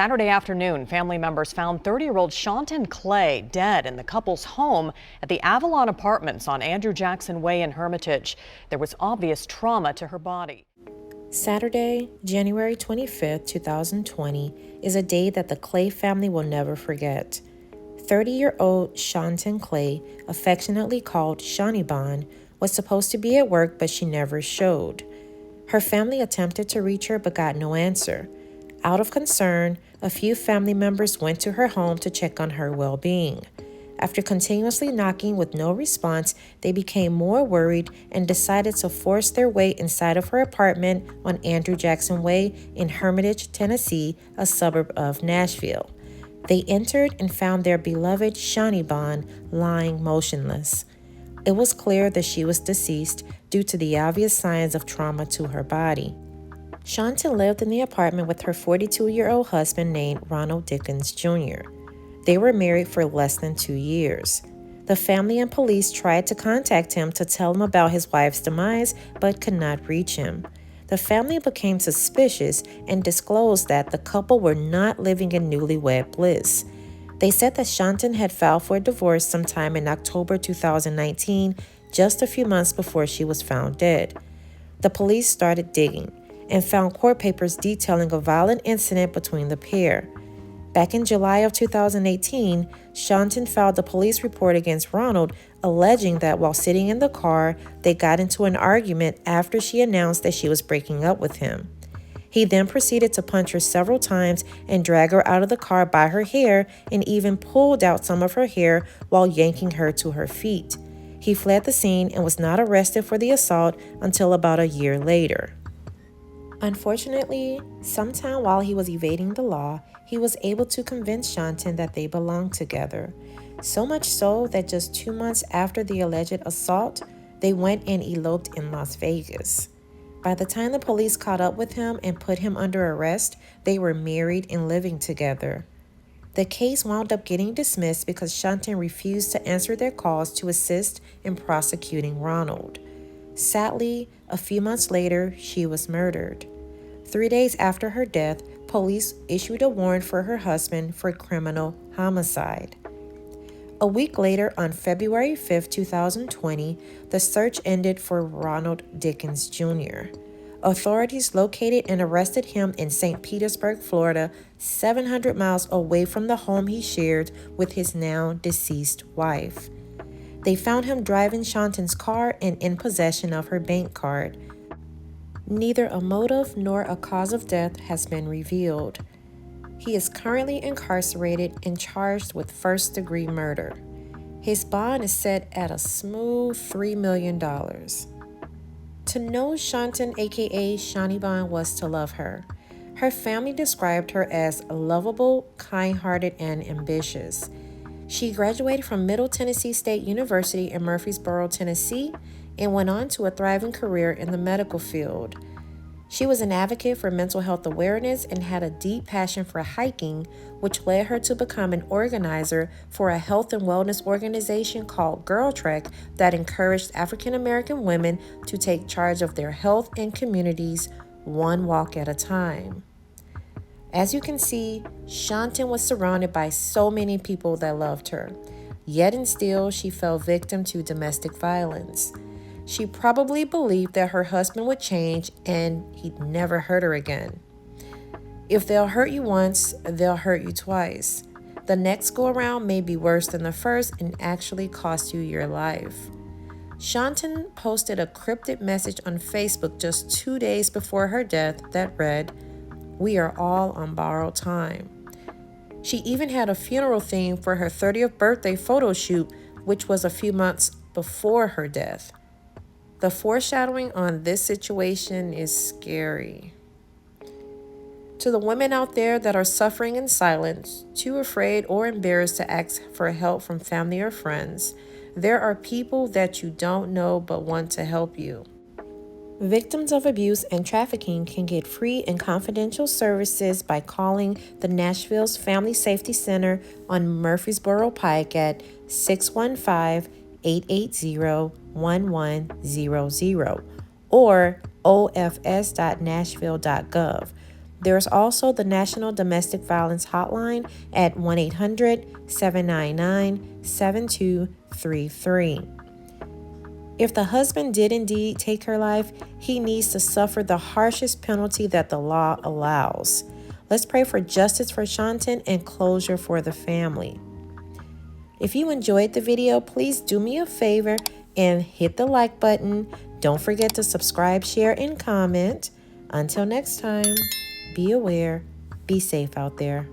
Saturday afternoon, family members found 30-year-old Shawnton Clay dead in the couple's home at the Avalon Apartments on Andrew Jackson Way in Hermitage. There was obvious trauma to her body. Saturday, January 25th, 2020, is a day that the Clay family will never forget. 30-year-old Shawnton Clay, affectionately called Shawnee Bon, was supposed to be at work, but she never showed. Her family attempted to reach her but got no answer. Out of concern, a few family members went to her home to check on her well-being. After continuously knocking with no response, they became more worried and decided to force their way inside of her apartment on Andrew Jackson Way in Hermitage, Tennessee, a suburb of Nashville. They entered and found their beloved Shawnee Bon lying motionless. It was clear that she was deceased due to the obvious signs of trauma to her body. Shawnton lived in the apartment with her 42-year-old husband named Ronald Dickens Jr. They were married for less than 2 years. The family and police tried to contact him to tell him about his wife's demise, but could not reach him. The family became suspicious and disclosed that the couple were not living in newlywed bliss. They said that Shawnton had filed for a divorce sometime in October 2019, just a few months before she was found dead. The police started digging and found court papers detailing a violent incident between the pair. Back in July of 2018, Shawnton filed a police report against Ronald, alleging that while sitting in the car, they got into an argument after she announced that she was breaking up with him. He then proceeded to punch her several times and drag her out of the car by her hair and even pulled out some of her hair while yanking her to her feet. He fled the scene and was not arrested for the assault until about a year later. Unfortunately, sometime while he was evading the law, he was able to convince Shawnton that they belonged together. So much so that just 2 months after the alleged assault, they went and eloped in Las Vegas. By the time the police caught up with him and put him under arrest, they were married and living together. The case wound up getting dismissed because Shawnton refused to answer their calls to assist in prosecuting Ronald. Sadly, a few months later, she was murdered. 3 days after her death, police issued a warrant for her husband for criminal homicide. A week later, on February 5, 2020, the search ended for Ronald Dickens Jr. Authorities located and arrested him in St. Petersburg, Florida, 700 miles away from the home he shared with his now deceased wife. They found him driving Shawnton's car and in possession of her bank card. Neither a motive nor a cause of death has been revealed. He is currently incarcerated and charged with first-degree murder. His bond is set at a smooth $3 million. To know Shawnton, aka Shawnee Bon, was to love her. Her family described her as lovable, kind-hearted, and ambitious. She graduated from Middle Tennessee State University in Murfreesboro, Tennessee, and went on to a thriving career in the medical field. She was an advocate for mental health awareness and had a deep passion for hiking, which led her to become an organizer for a health and wellness organization called Girl Trek that encouraged African American women to take charge of their health and communities one walk at a time. As you can see, Shawnton was surrounded by so many people that loved her, yet and still she fell victim to domestic violence. She probably believed that her husband would change and he'd never hurt her again. If they'll hurt you once, they'll hurt you twice. The next go around may be worse than the first and actually cost you your life. Shawnton posted a cryptic message on Facebook just 2 days before her death that read, "We are all on borrowed time." She even had a funeral theme for her 30th birthday photo shoot, which was a few months before her death. The foreshadowing on this situation is scary. To the women out there that are suffering in silence, too afraid or embarrassed to ask for help from family or friends, there are people that you don't know but want to help you. Victims of abuse and trafficking can get free and confidential services by calling the Nashville's Family Safety Center on Murfreesboro Pike at 615-880-1100 or ofs.nashville.gov. There's also the National Domestic Violence Hotline at 1-800-799-7233. If the husband did indeed take her life, he needs to suffer the harshest penalty that the law allows. Let's pray for justice for Shawnton and closure for the family. If you enjoyed the video, please do me a favor and hit the like button. Don't forget to subscribe, share, and comment. Until next time, be aware, be safe out there.